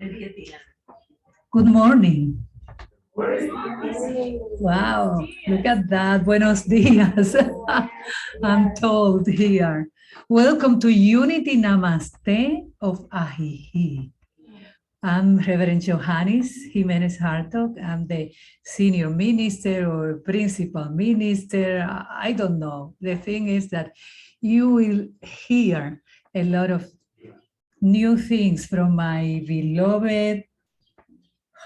Good morning. Wow, look at that. Buenos dias. I'm told here. Welcome to Unity Namaste of Ajijic. I'm Reverend Johannes Jimenez Hartog. I'm the senior minister or principal minister. I don't know. The thing is that you will hear a lot of new things from my beloved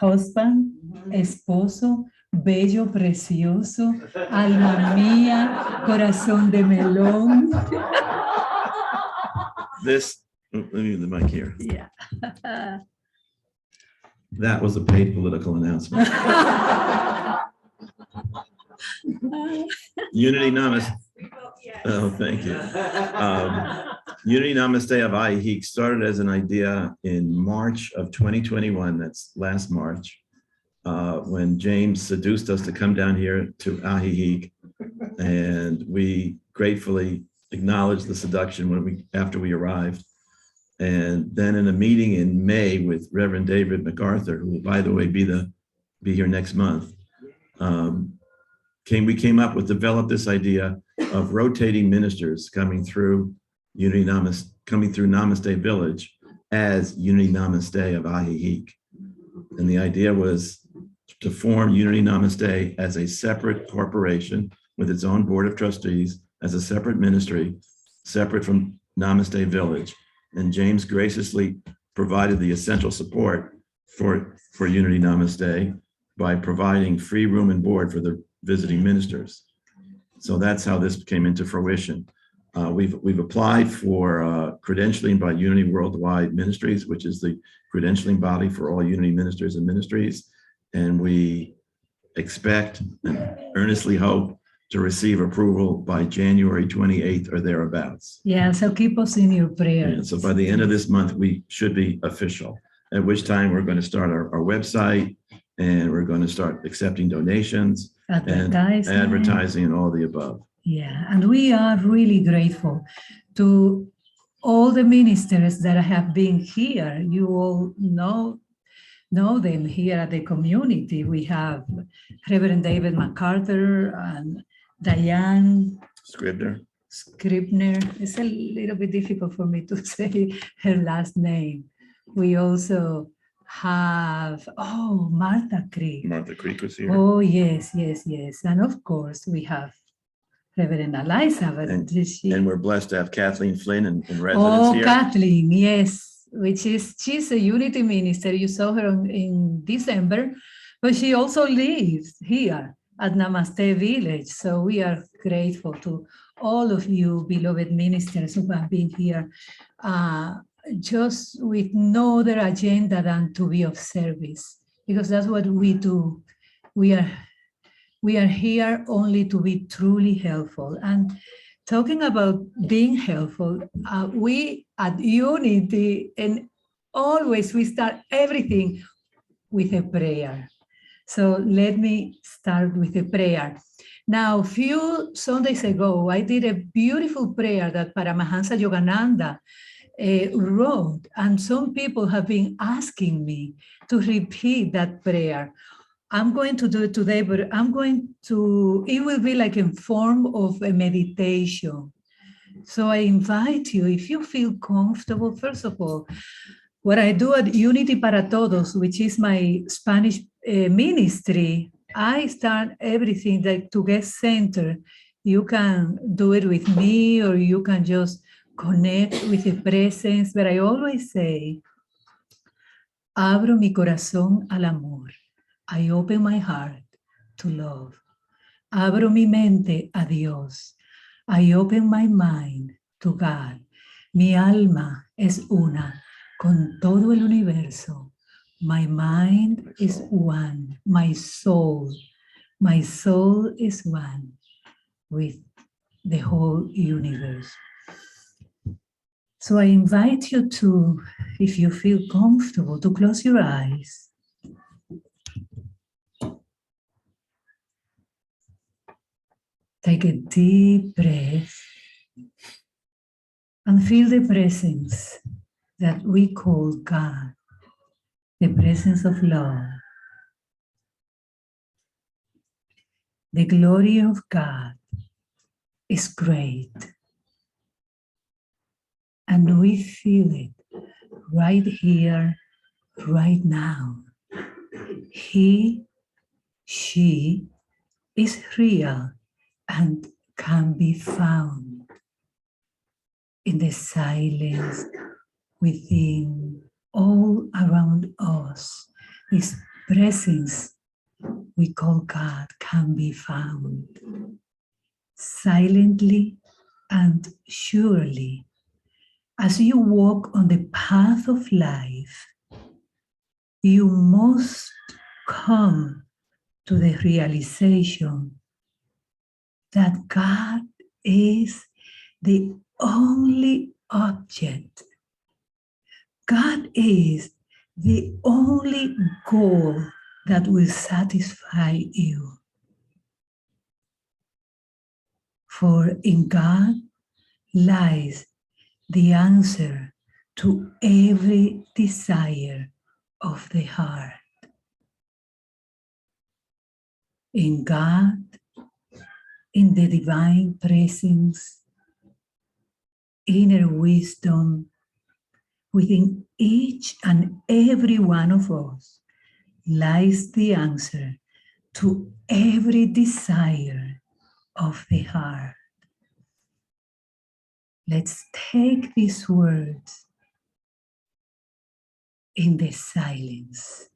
husband, esposo, bello, precioso, alma mía, corazón de melón. Let me use the mic here. Yeah. That was a paid political announcement. Unity Namaste. Oh, thank you. Unity Namaste of Ajijic started as an idea in March of 2021. That's last March, when James seduced us to come down here to Ajijic, and we gratefully acknowledged the seduction after we arrived. And then in a meeting in May with Reverend David MacArthur, who will, by the way, be here next month, we developed this idea of rotating ministers coming through Namaste Village as Unity Namaste of Ajijic. And the idea was to form Unity Namaste as a separate corporation with its own board of trustees, as a separate ministry, separate from Namaste Village. And James graciously provided the essential support for Unity Namaste by providing free room and board for the visiting ministers. So that's how this came into fruition. We've applied for credentialing by Unity Worldwide Ministries, which is the credentialing body for all Unity ministers and ministries. And we expect and earnestly hope to receive approval by January 28th or thereabouts. Yeah, so keep us in your prayers. Yeah, so by the end of this month, we should be official, at which time we're going to start our website, and we're going to start accepting donations and advertising and all the above. Yeah, and we are really grateful to all the ministers that have been here. You all know them here at the community. We have Reverend David MacArthur and Diane Scribner. It's a little bit difficult for me to say her last name. We also have, Martha Creek. Martha Creek was here. Oh, yes. And of course, we have Reverend Eliza. And we're blessed to have Kathleen Flynn in residence here. Oh, Kathleen, yes, she's a Unity minister. You saw her in December, but she also lives here at Namaste Village. So we are grateful to all of you, beloved ministers who have been here, just with no other agenda than to be of service, because that's what we do. We are here only to be truly helpful. And talking about being helpful, we at Unity, and always we start everything with a prayer. So let me start with a prayer. Now, a few Sundays ago, I did a beautiful prayer that Paramahansa Yogananda wrote, and some people have been asking me to repeat that prayer. I'm going to do it today, but it will be like in form of a meditation. So I invite you, if you feel comfortable, first of all, what I do at Unity para Todos, which is my Spanish ministry, I start everything to get centered. You can do it with me, or you can just connect with the presence. But I always say, abro mi corazón al amor. I open my heart to love. Abro mi mente a Dios. I open my mind to God. Mi alma es una con todo el universo. My mind is one. My soul is one with the whole universe. So I invite you to, if you feel comfortable, to close your eyes. Take a deep breath and feel the presence that we call God. the presence of love, the glory of God is great. And we feel it right here, right now. He, she is real and can be found in the silence within, all around us. This presence we call God can be found silently and surely. As you walk on the path of life, you must come to the realization that God is the only object. God is the only goal that will satisfy you. For in God lies the answer to every desire of the heart. In God, in the divine presence, inner wisdom within each and every one of us lies the answer to every desire of the heart. Let's take these words in the silence.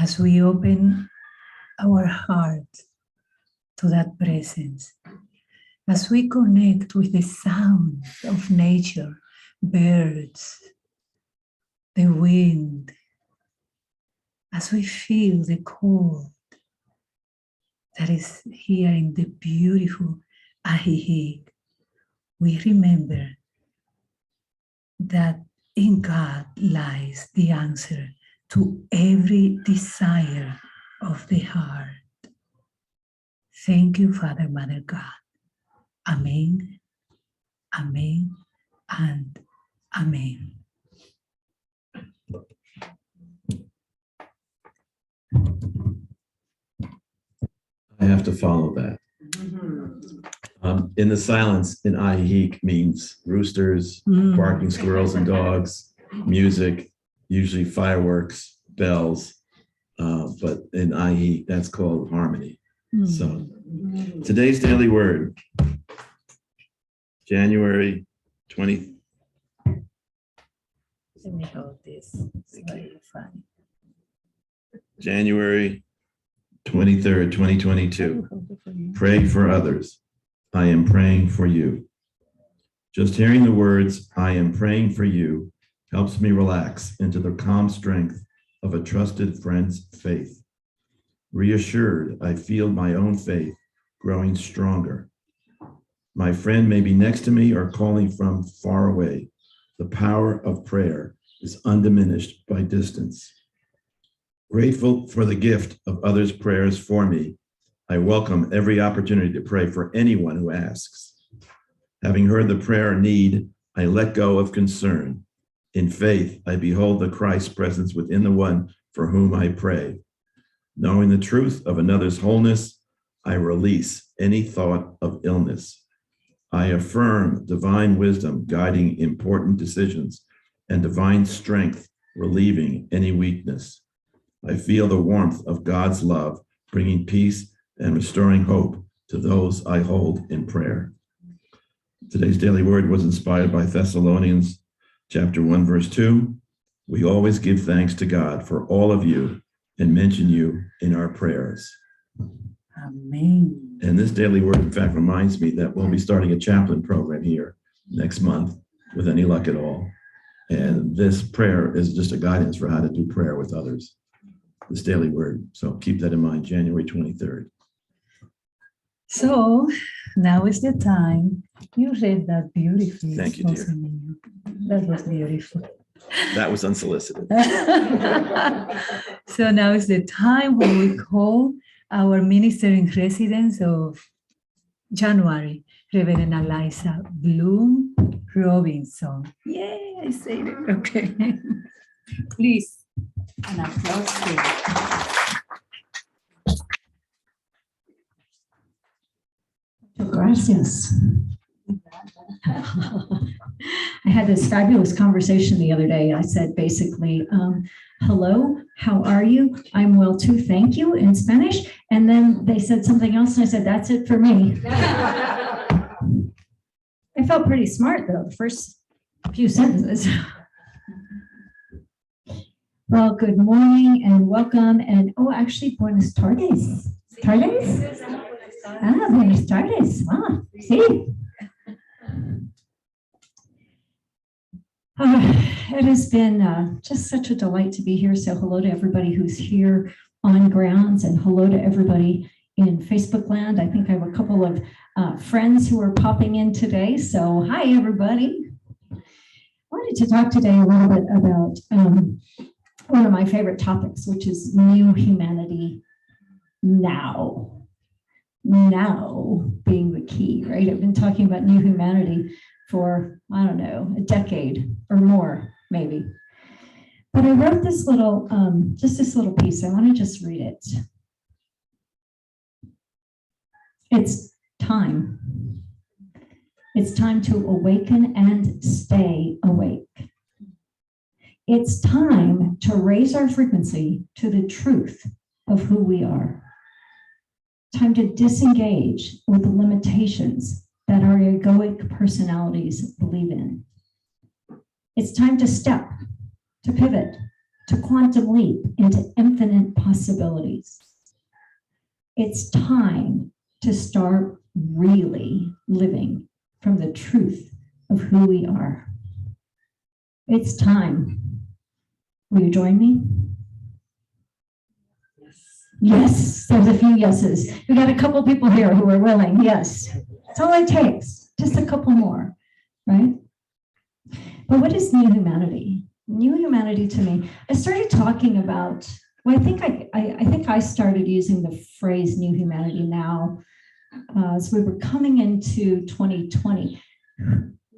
As we open our heart to that presence, as we connect with the sound of nature, birds, the wind, as we feel the cold that is here in the beautiful Ahihik, we remember that in God lies the answer to every desire of the heart. Thank you, Father, Mother God. Amen, amen, and amen. I have to follow that. In the silence, in Ahihik means roosters, barking squirrels and dogs, music, usually fireworks, bells, but in Ahihik, that's called harmony. So today's daily word, January 20. Let me hold this. It's very funny. January 23rd, 2022. Pray for others. I am praying for you. Just hearing the words, I am praying for you, helps me relax into the calm strength of a trusted friend's faith. Reassured, I feel my own faith growing stronger. My friend may be next to me or calling from far away. The power of prayer is undiminished by distance. Grateful for the gift of others' prayers for me, I welcome every opportunity to pray for anyone who asks. Having heard the prayer need, I let go of concern. In faith, I behold the Christ presence within the one for whom I pray. Knowing the truth of another's wholeness, I release any thought of illness. I affirm divine wisdom guiding important decisions and divine strength relieving any weakness. I feel the warmth of God's love, bringing peace and restoring hope to those I hold in prayer. Today's daily word was inspired by Thessalonians chapter 1, verse 2. We always give thanks to God for all of you and mention you in our prayers. Amen. And this daily word, in fact, reminds me that we'll be starting a chaplain program here next month with any luck at all. And this prayer is just a guidance for how to do prayer with others, this daily word. So keep that in mind, January 23rd. So now is the time. You read that beautifully. Thank you, dear. Rosemary. That was beautiful. That was unsolicited. So now is the time when we call our minister in residence of January, Reverend Eliza Bloom Robinson. Yay, I said it. Okay. Please, an applause. Gracias. I had this fabulous conversation the other day. I said basically, hello, how are you? I'm well too, thank you, in Spanish. And then they said something else and I said, that's it for me. I felt pretty smart though, the first few sentences. Well, good morning and welcome. And oh, actually, buenas tardes. ¿Tardes? Ah, buenas tardes. Ah, sí. It has been just such a delight to be here. So hello to everybody who's here on grounds and hello to everybody in Facebook land. I think I have a couple of friends who are popping in today. So hi, everybody. I wanted to talk today a little bit about one of my favorite topics, which is new humanity now. Now being the key, right? I've been talking about new humanity for, I don't know, a decade or more, maybe. But I wrote this little, just this little piece. I want to just read it. It's time. It's time to awaken and stay awake. It's time to raise our frequency to the truth of who we are. Time to disengage with the limitations that our egoic personalities believe in. It's time to step, to pivot, to quantum leap into infinite possibilities. It's time to start really living from the truth of who we are. It's time. Will you join me? Yes, there's a few yeses. We got a couple people here who are willing. Yes, that's all it takes. Just a couple more, right? But what is new humanity? New humanity to me, I started talking about, well, I think I started using the phrase new humanity now as we were coming into 2020.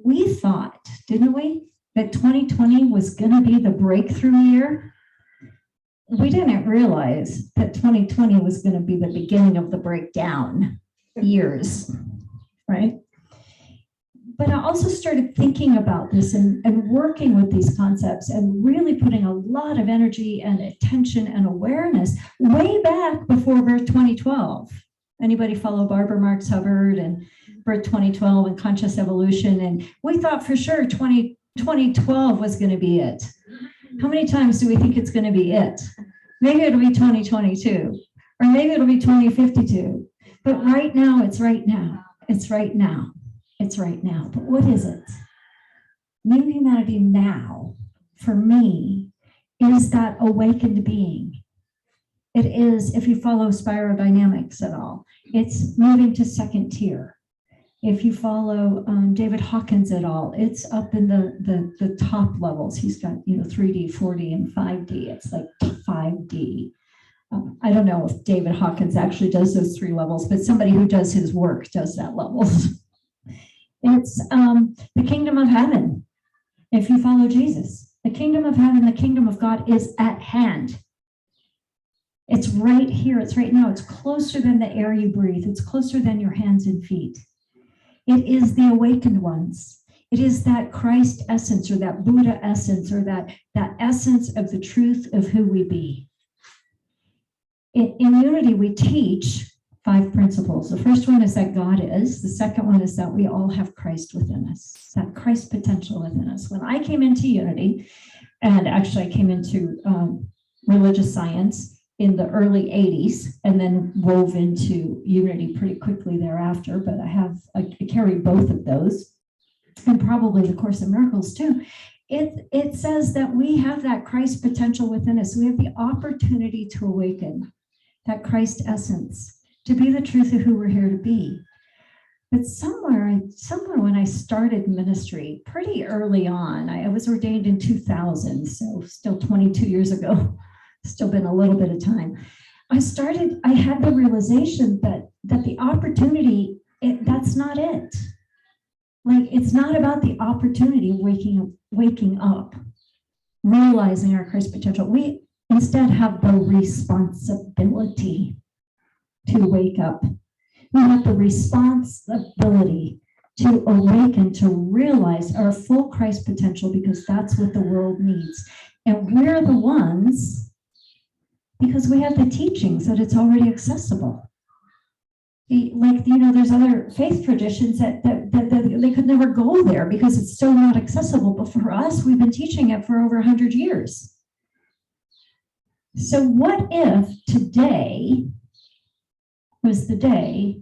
We thought, didn't we, that 2020 was going to be the breakthrough year? We didn't realize that 2020 was going to be the beginning of the breakdown years, right? But I also started thinking about this and working with these concepts and really putting a lot of energy and attention and awareness way back before Birth 2012. Anybody follow Barbara Marx Hubbard and Birth 2012 and Conscious Evolution? And we thought for sure 2012 was going to be it. How many times do we think it's going to be it? Maybe it'll be 2022, or maybe it'll be 2052. But right now, it's right now. It's right now. It's right now. But what is it? New humanity now, for me, is that awakened being. It is, if you follow spirodynamics at all, it's moving to second tier. If you follow David Hawkins at all, it's up in the top levels. He's got 3D, 4D, and 5D. It's like 5D. I don't know if David Hawkins actually does those three levels, but somebody who does his work does that levels. It's the kingdom of heaven. If you follow Jesus, the kingdom of heaven, the kingdom of God is at hand. It's right here. It's right now. It's closer than the air you breathe. It's closer than your hands and feet. It is the awakened ones. It is that Christ essence or that Buddha essence or that essence of the truth of who we be. In unity, we teach 5 principles. The first one is that God is. The second one is that we all have Christ within us, that Christ potential within us. When I came into unity, and actually I came into religious science in the early 80s and then wove into unity pretty quickly thereafter, but I carry both of those and probably the Course in Miracles too. It says that we have that Christ potential within us. We have the opportunity to awaken that Christ essence, to be the truth of who we're here to be. But somewhere when I started ministry, pretty early on, I was ordained in 2000, so still 22 years ago, still been a little bit of time. I had the realization that the opportunity, that's not it. Like, it's not about the opportunity of waking up, realizing our Christ potential. We instead have the responsibility to wake up. We have the responsibility to awaken, to realize our full Christ potential, because that's what the world needs. And we're the ones, because we have the teachings that it's already accessible. Like, there's other faith traditions that they could never go there because it's so not accessible. But for us, we've been teaching it for over 100 years. So what if today was the day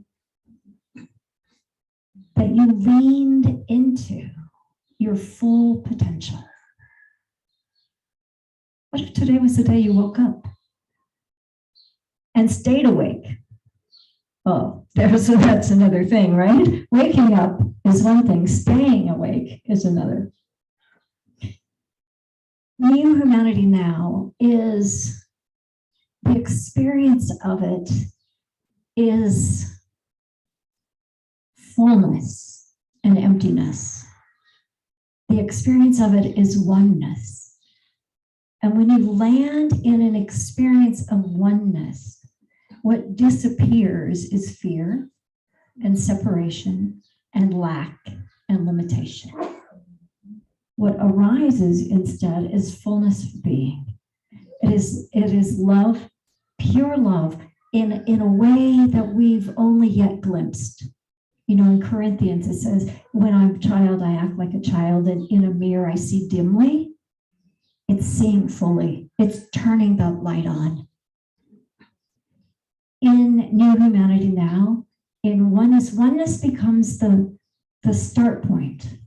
that you leaned into your full potential? What if today was the day you woke up and stayed awake? Oh, that's another thing, right? Waking up is one thing, staying awake is another. New humanity now is, the experience of it is fullness and emptiness. The experience of it is oneness. And when you land in an experience of oneness, what disappears is fear and separation and lack and limitation. What arises instead is fullness of being. It is love, pure love, in a way that we've only yet glimpsed. In Corinthians, it says, when I'm a child, I act like a child, and in a mirror, I see dimly. It's seeing fully. It's turning the light on. In new humanity now, in oneness becomes the start point,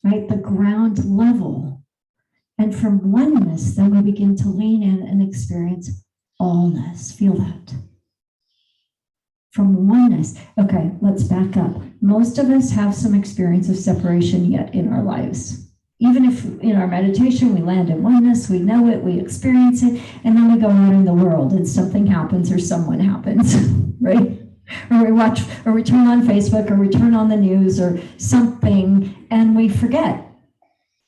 right? The ground level. And from oneness, then we begin to lean in and experience allness. Feel that. From oneness. Okay, let's back up. Most of us have some experience of separation yet in our lives. Even if in our meditation we land in oneness, we know it, we experience it, and then we go out in the world and something happens or someone happens, right? Or we watch, or we turn on Facebook, or we turn on the news or something, and we forget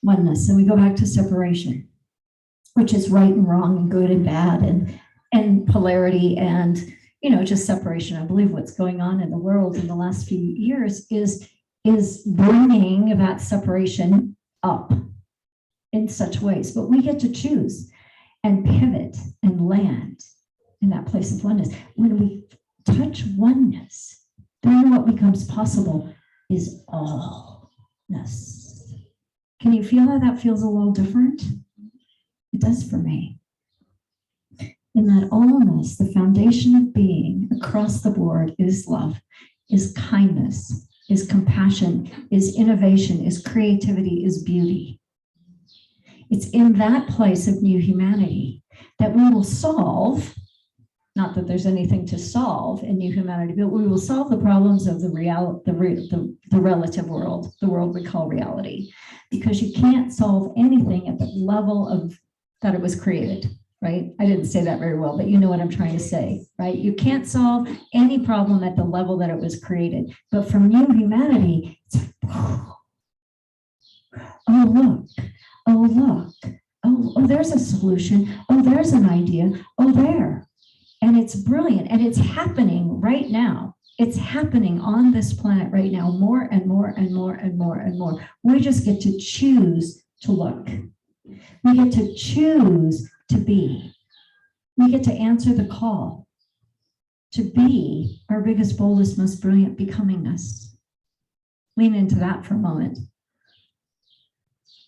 oneness and we go back to separation, which is right and wrong and good and bad and polarity and just separation. I believe what's going on in the world in the last few years is bringing that separation up in such ways, but we get to choose and pivot and land in that place of oneness. When we touch oneness, then what becomes possible is allness. Can you feel how that feels a little different? It does for me. In that allness, the foundation of being across the board is love, is kindness, is compassion, is innovation, is creativity, is beauty. It's in that place of new humanity that we will solve, not that there's anything to solve in new humanity, but we will solve the problems of the relative world, the world we call reality, because you can't solve anything at the level of that it was created. Right? I didn't say that very well, but you know what I'm trying to say, right? You can't solve any problem at the level that it was created. But from new humanity, it's like, oh, look, oh, there's a solution. Oh, there's an idea. Oh, there. And it's brilliant. And it's happening right now. It's happening on this planet right now, more and more and more and more and more. We just get to choose to look. We get to choose to be. We get to answer the call to be our biggest, boldest, most brilliant becomingness. Lean into that for a moment.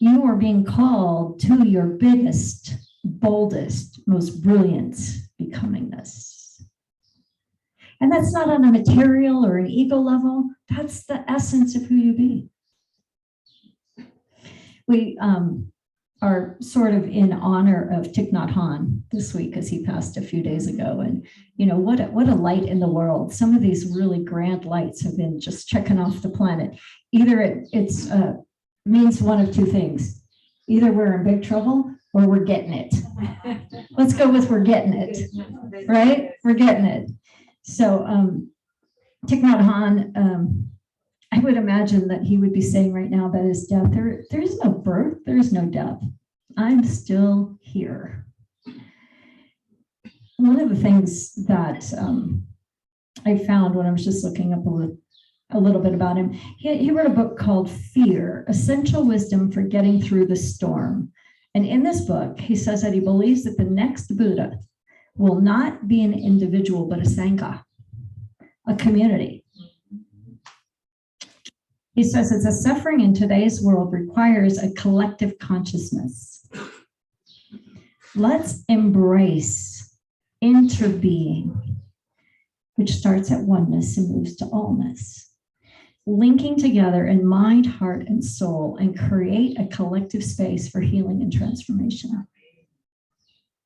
You are being called to your biggest, boldest, most brilliant becomingness. And that's not on a material or an ego level. That's the essence of who you be. are sort of in honor of Thich Nhat Hanh this week, as he passed a few days ago. And, what a light in the world. Some of these really grand lights have been just checking off the planet. Either it's means one of two things. Either we're in big trouble or we're getting it. Let's go with we're getting it, right? We're getting it. So Thich Nhat Hanh, I would imagine that he would be saying right now about his death, there is no birth, there is no death. I'm still here. One of the things that I found when I was just looking up a little bit about him, he wrote a book called Fear, Essential Wisdom for Getting Through the Storm. And in this book, he says that he believes that the next Buddha will not be an individual, but a Sangha, a community. He says that the suffering in today's world requires a collective consciousness. Let's embrace interbeing, which starts at oneness and moves to allness, linking together in mind, heart, and soul, and create a collective space for healing and transformation.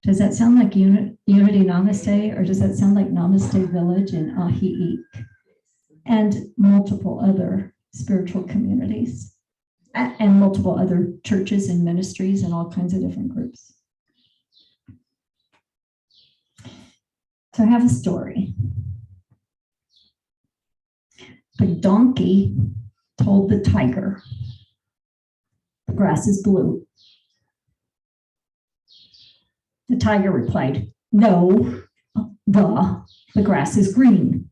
Does that sound like Unity Namaste, or does that sound like Namaste Village in Ahihik and multiple other spiritual communities and multiple other churches and ministries and all kinds of different groups? So I have a story. The donkey told the tiger, the grass is blue. The tiger replied, no, the grass is green.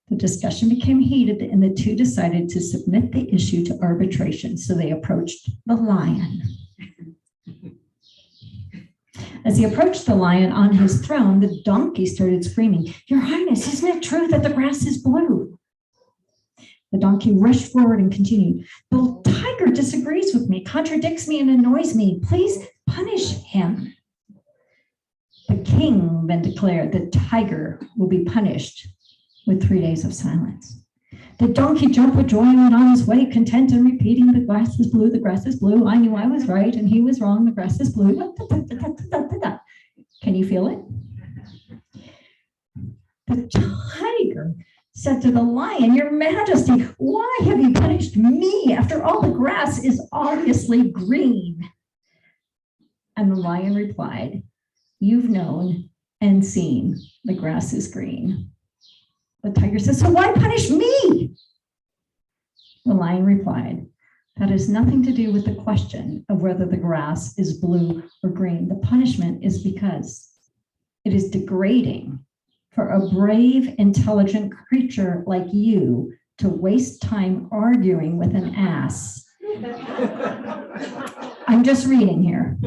The discussion became heated and the two decided to submit the issue to arbitration. So they approached the lion. As he approached the lion on his throne, the donkey started screaming, Your Highness, isn't it true that the grass is blue? The donkey rushed forward and continued, The tiger disagrees with me, contradicts me, and annoys me. Please punish him. The king then declared the tiger will be punished with 3 days of silence. The donkey jumped with joy and went on his way, content and repeating, the grass is blue, the grass is blue. I knew I was right and he was wrong. The grass is blue. Can you feel it? The tiger said to the lion, Your Majesty, why have you punished me? After all, the grass is obviously green. And the lion replied, You've known and seen the grass is green. The tiger says, So why punish me? The lion replied, That has nothing to do with the question of whether the grass is blue or green. The punishment is because it is degrading for a brave, intelligent creature like you to waste time arguing with an ass. I'm just reading here.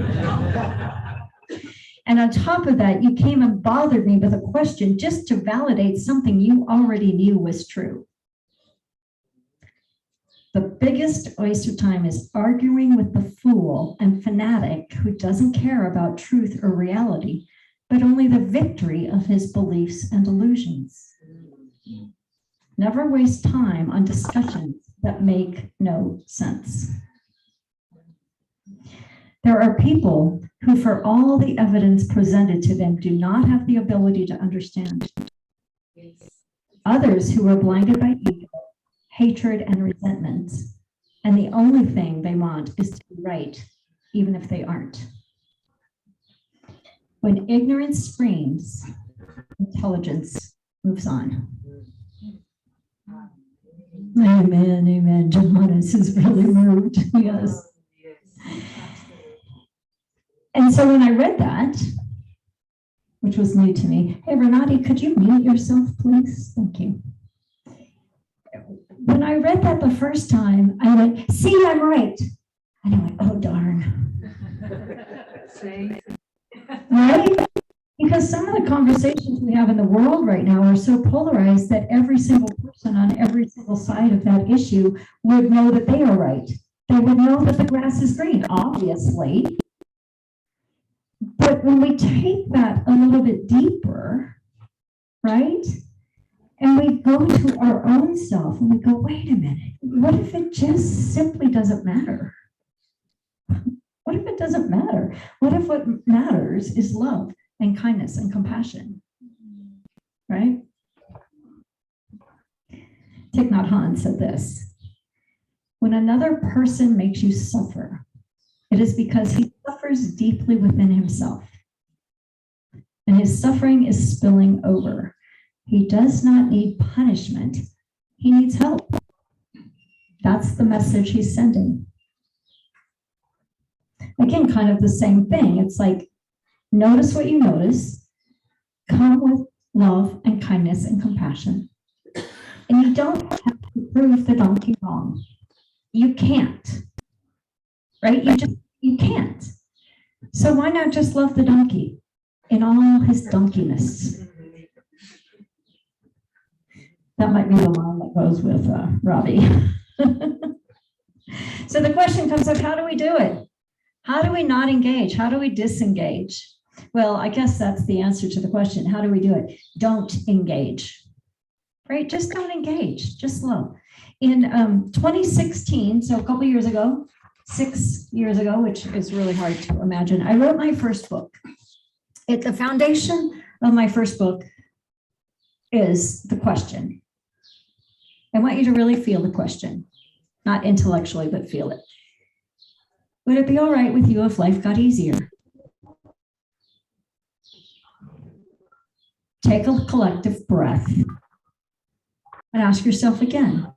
And on top of that, you came and bothered me with a question just to validate something you already knew was true. The biggest waste of time is arguing with the fool and fanatic who doesn't care about truth or reality, but only the victory of his beliefs and illusions. Never waste time on discussions that make no sense. There are people who, for all the evidence presented to them, do not have the ability to understand. Others who are blinded by ego, hatred, and resentment, and the only thing they want is to be right, even if they aren't. When ignorance screams, intelligence moves on. Amen, amen. Johannes is really moved, yes. And so when I read that, which was new to me, hey, Renati, could you mute yourself, please? Thank you. When I read that the first time, I went, see, I'm right. And I went, oh, darn. Right? Because some of the conversations we have in the world right now are so polarized that every single person on every single side of that issue would know that they are right. They would know that the grass is green, obviously. But when we take that a little bit deeper, right? And we go to our own self and we go, wait a minute, what if it just simply doesn't matter? What if it doesn't matter? What if what matters is love and kindness and compassion, right? Thich Nhat Hanh said this: when another person makes you suffer, it is because he suffers deeply within himself, and his suffering is spilling over. He does not need punishment, he needs help. That's the message he's sending. Again, kind of the same thing. It's like, notice what you notice, come with love and kindness and compassion. And you don't have to prove the donkey wrong. You can't, right? You can't. So why not just love the donkey in all his donkeyness? That might be the line that goes with Robbie. So the question comes up, how do we do it? How do we not engage? How do we disengage? Well, I guess that's the answer to the question. How do we do it? Don't engage, right? Just don't engage, just love. In 2016, so a couple years ago, 6 years ago, which is really hard to imagine, I wrote my first book. The foundation of my first book is the question. I want you to really feel the question, not intellectually, but feel it. Would it be all right with you if life got easier? Take a collective breath and ask yourself again,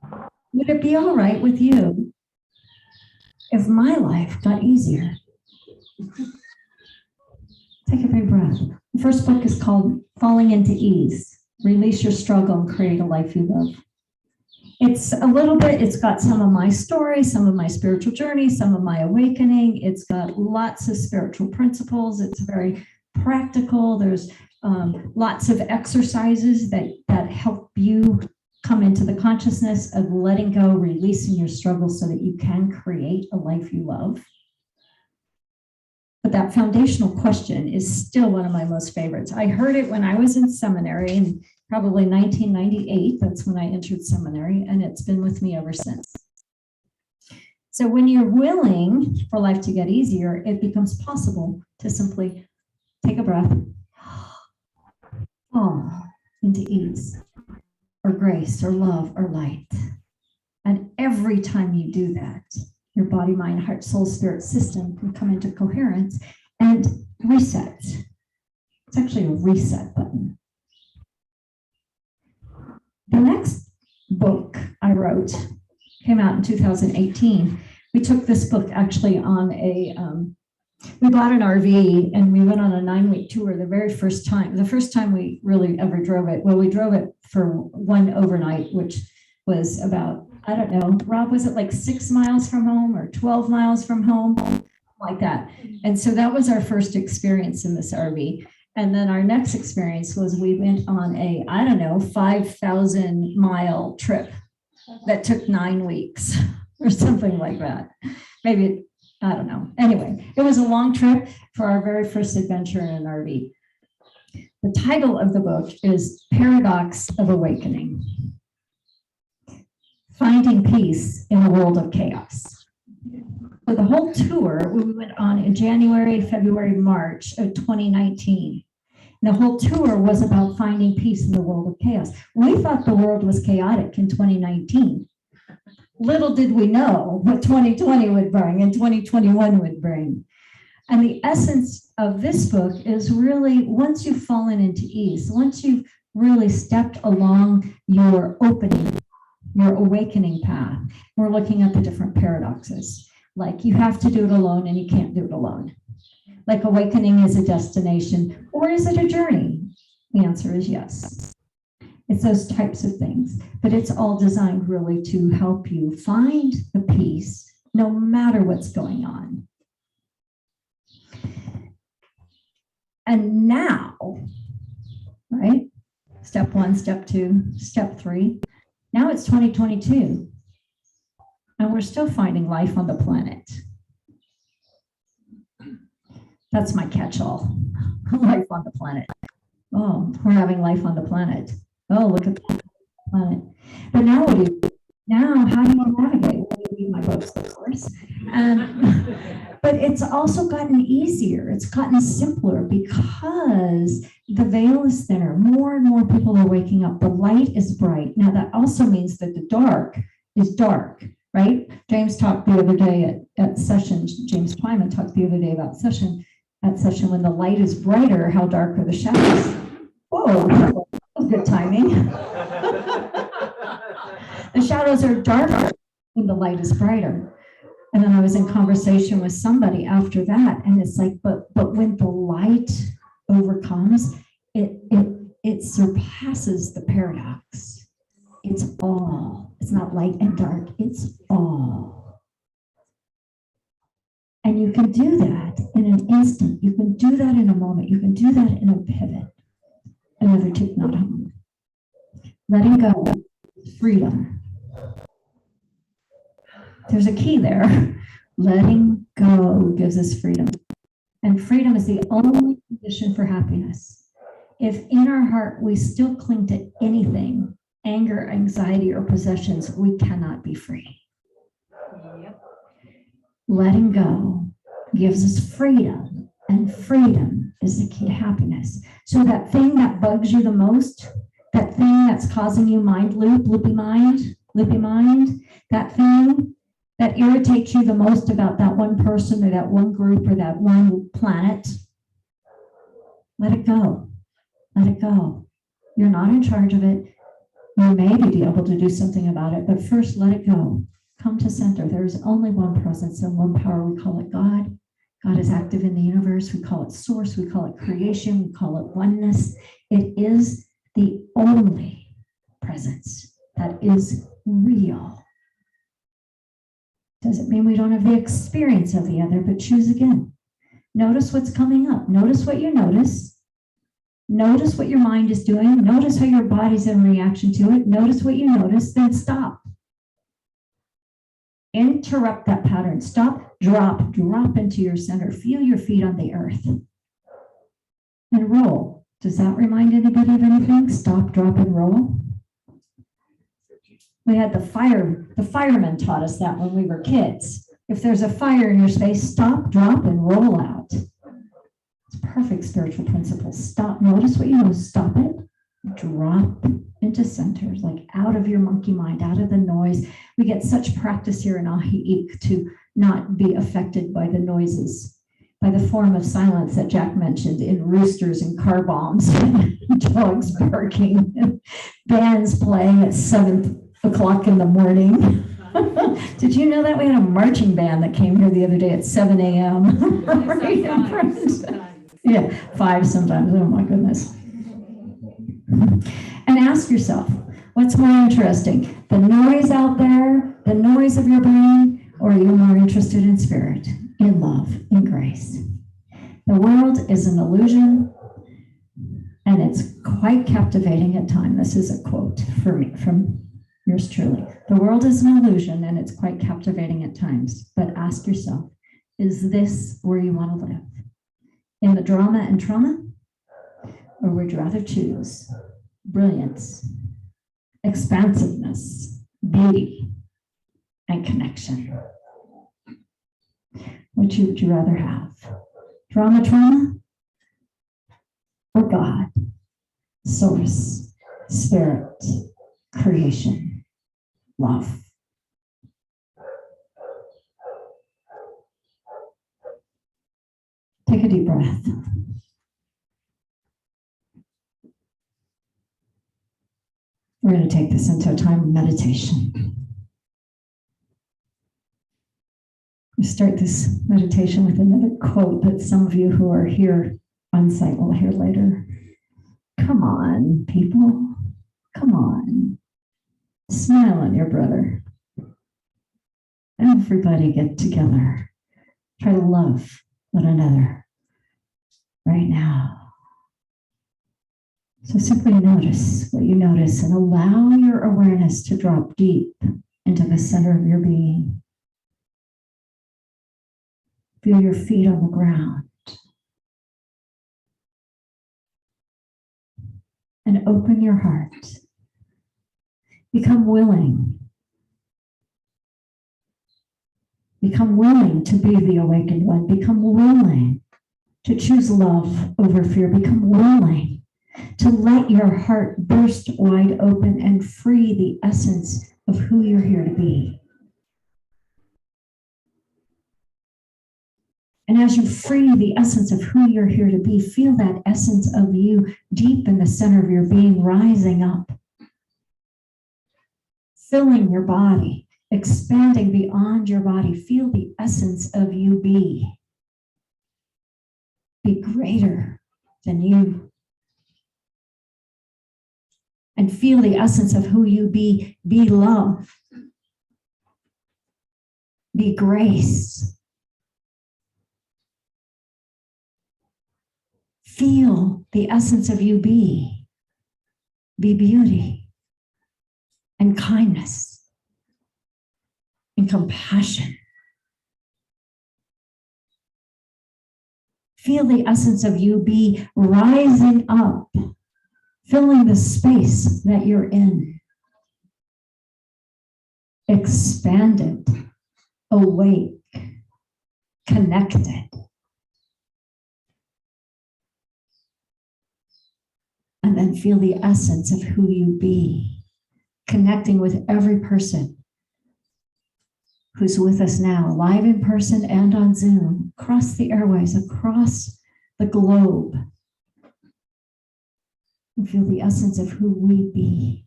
would it be all right with you if my life got easier? Take a big breath. The first book is called Falling into Ease. Release your struggle and create a life you love. It's a little bit, it's got some of my story, some of my spiritual journey, some of my awakening. It's got lots of spiritual principles. It's very practical. There's lots of exercises that help you come into the consciousness of letting go, releasing your struggle so that you can create a life you love. But that foundational question is still one of my most favorites. I heard it when I was in seminary in probably 1998. That's when I entered seminary, and it's been with me ever since. So when you're willing for life to get easier, it becomes possible to simply take a breath, fall into ease, or grace, or love, or light. And every time you do that, your body, mind, heart, soul, spirit system can come into coherence and reset. It's actually a reset button. The next book I wrote came out in 2018. We took this book actually on we bought an RV and we went on a 9-week tour the first time we really ever drove it. Well, we drove it for one overnight, which was about, I don't know, Rob, was it like 6 miles from home or 12 miles from home? Like that. And so that was our first experience in this RV. And then our next experience was we went on a, 5,000 mile trip that took 9 weeks or something like that. Maybe, I don't know. Anyway, it was a long trip for our very first adventure in an RV. The title of the book is Paradox of Awakening. Finding Peace in a World of Chaos. So the whole tour we went on in January, February, March of 2019. And the whole tour was about finding peace in the world of chaos. We thought the world was chaotic in 2019. Little did we know what 2020 would bring and 2021 would bring. And the essence of this book is really, once you've fallen into ease, once you've really stepped along your opening, your awakening path, we're looking at the different paradoxes. Like you have to do it alone and you can't do it alone. Like awakening is a destination, or is it a journey? The answer is yes. It's those types of things, but it's all designed really to help you find the peace no matter what's going on. And now, right? Step 1, step 2, step 3. Now it's 2022. And we're still finding life on the planet. That's my catch-all. Life on the planet. Oh, we're having life on the planet. Oh, look at the planet. But now what do you do? Now, how do you navigate? What do read my books, of course. And, but it's also gotten easier. It's gotten simpler because the veil is thinner. More and more people are waking up. The light is bright. Now, that also means that the dark is dark, right? James talked the other day at session, James Twyman talked the other day about at session when the light is brighter, how dark are the shadows? Whoa, that was good timing. The shadows are darker when the light is brighter. And then I was in conversation with somebody after that, and it's like, but when the light overcomes, it surpasses the paradox. It's all. It's not light and dark, it's all. And you can do that in an instant. You can do that in a moment. You can do that in a pivot. Another tip not home. Letting go, freedom. There's a key there. Letting go gives us freedom. And freedom is the only condition for happiness. If in our heart we still cling to anything, anger, anxiety, or possessions, we cannot be free. Yep. Letting go gives us freedom, and freedom is the key to happiness. So that thing that bugs you the most, that thing that's causing you mind loop, loopy mind, that thing that irritates you the most about that one person or that one group or that one planet, let it go. Let it go. You're not in charge of it. You may be able to do something about it, but first let it go. Come to center. There is only one presence and one power. We call it God. God is active in the universe. We call it source. We call it creation. We call it oneness. It is the only presence that is real. Doesn't mean we don't have the experience of the other, but choose again. Notice what's coming up. Notice what you notice. Notice what your mind is doing. Notice how your body's in reaction to it. Notice what you notice, then stop. Interrupt that pattern. Stop, drop into your center. Feel your feet on the earth. And roll. Does that remind anybody of anything? Stop, drop, and roll. We had the firemen taught us that when we were kids. If there's a fire in your space, stop, drop, and roll out. It's perfect spiritual principles. Stop, notice what you know, stop it, drop into center, like out of your monkey mind, out of the noise. We get such practice here in Ahi-Ik to not be affected by the noises, by the form of silence that Jack mentioned in roosters and car bombs, dogs barking, and bands playing at 7 o'clock in the morning. Did you know that we had a marching band that came here the other day at 7 a.m.? Right in front. Yeah, 5 sometimes. Oh my goodness. And ask yourself, what's more interesting? The noise out there, the noise of your brain, or are you more interested in spirit, in love, in grace? The world is an illusion, and it's quite captivating at times. This is a quote for me from yours truly. The world is an illusion, and it's quite captivating at times. But ask yourself, is this where you want to live? In the drama and trauma? Or would you rather choose brilliance, expansiveness, beauty, and connection? Which would you rather have? Drama, trauma, or God, source, spirit, creation, love? Take a deep breath. We're going to take this into a time of meditation. We start this meditation with another quote that some of you who are here on site will hear later. Come on, people. Come on. Smile on your brother. Everybody get together. Try to love one another right now. So simply notice what you notice and allow your awareness to drop deep into the center of your being. Feel your feet on the ground. And open your heart. Become willing Become willing to be the awakened one. Become willing to choose love over fear. Become willing to let your heart burst wide open and free the essence of who you're here to be. And as you free the essence of who you're here to be, feel that essence of you deep in the center of your being rising up, filling your body, expanding beyond your body. Feel the essence of you be. Be greater than you. And feel the essence of who you be. Be love. Be grace. Feel the essence of you be. Be beauty and kindness and compassion. Feel the essence of you be rising up, filling the space that you're in. Expanded, awake, connected. And then feel the essence of who you be, connecting with every person who's with us now, live in person and on Zoom, across the airways, across the globe. And feel the essence of who we be.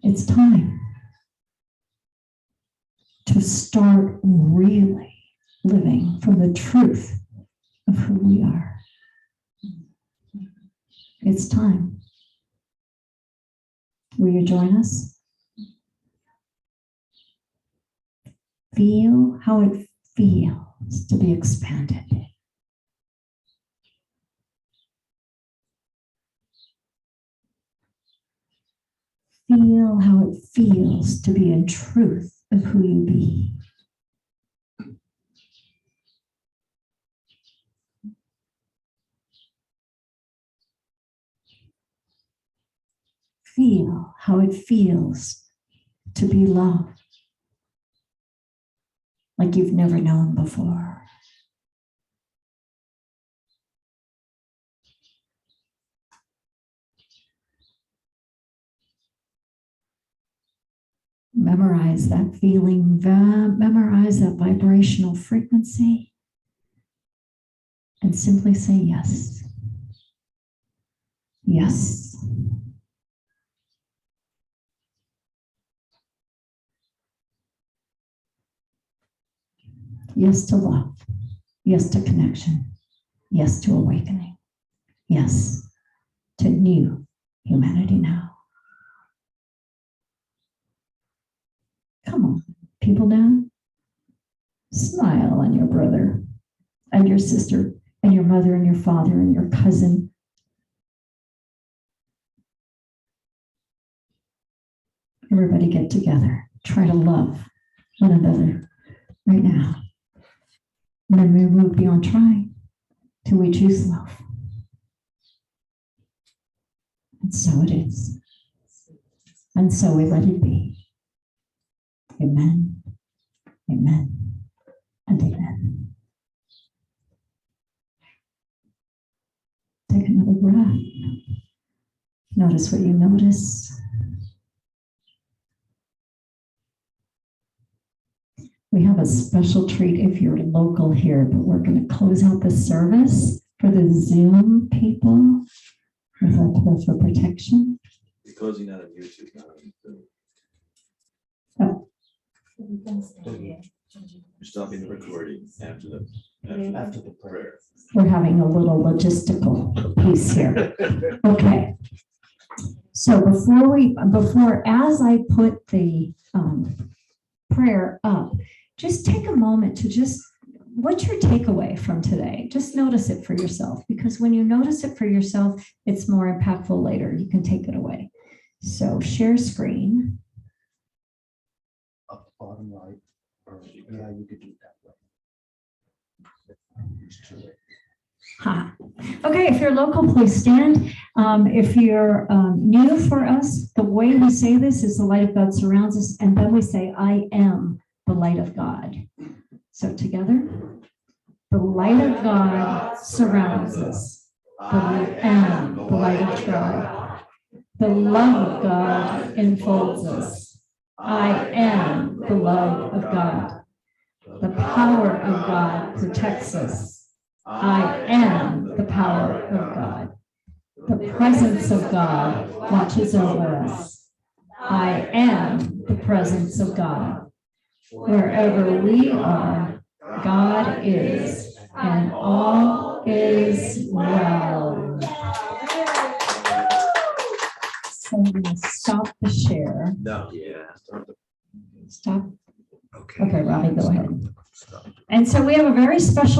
It's time to start really living from the truth of who we are. It's time. Will you join us? Feel how it feels to be expanded. Feel how it feels to be in truth of who you be. Feel how it feels to be loved like you've never known before. Memorize that feeling, memorize that vibrational frequency, and simply say yes. Yes. Yes to love. Yes to connection. Yes to awakening. Yes to new humanity now. Come on, people down. Smile on your brother and your sister and your mother and your father and your cousin. Everybody get together. Try to love one another right now. And then we move beyond trying till we choose love. And so it is. And so we let it be. Amen. Amen. And amen. Take another breath. Notice what you notice. We have a special treat if you're local here, but we're going to close out the service for the Zoom people with our prayer for protection. You're closing out of YouTube now. Oh. You're stopping the recording after the prayer. We're having a little logistical piece here. Okay. So as I put the prayer up, just take a moment to what's your takeaway from today? Just notice it for yourself, because when you notice it for yourself, it's more impactful later. You can take it away. So share screen. Up bottom right, or yeah, you could do it that way. Ha. Okay, if you're local, please stand. If you're new for us, the way we say this is the light of God surrounds us, and then we say, I am the light of God. So together, the light of God surrounds us. I am the light of God. The love of God enfolds us. I am the love of God. The power of God protects us. I am the power of God. The presence of God watches over us. I am the presence of God. Wherever we are, God is, and all is well. So I'm going to stop the share. No, yeah. Stop. Okay. Okay, Robbie, go ahead. And so we have a very special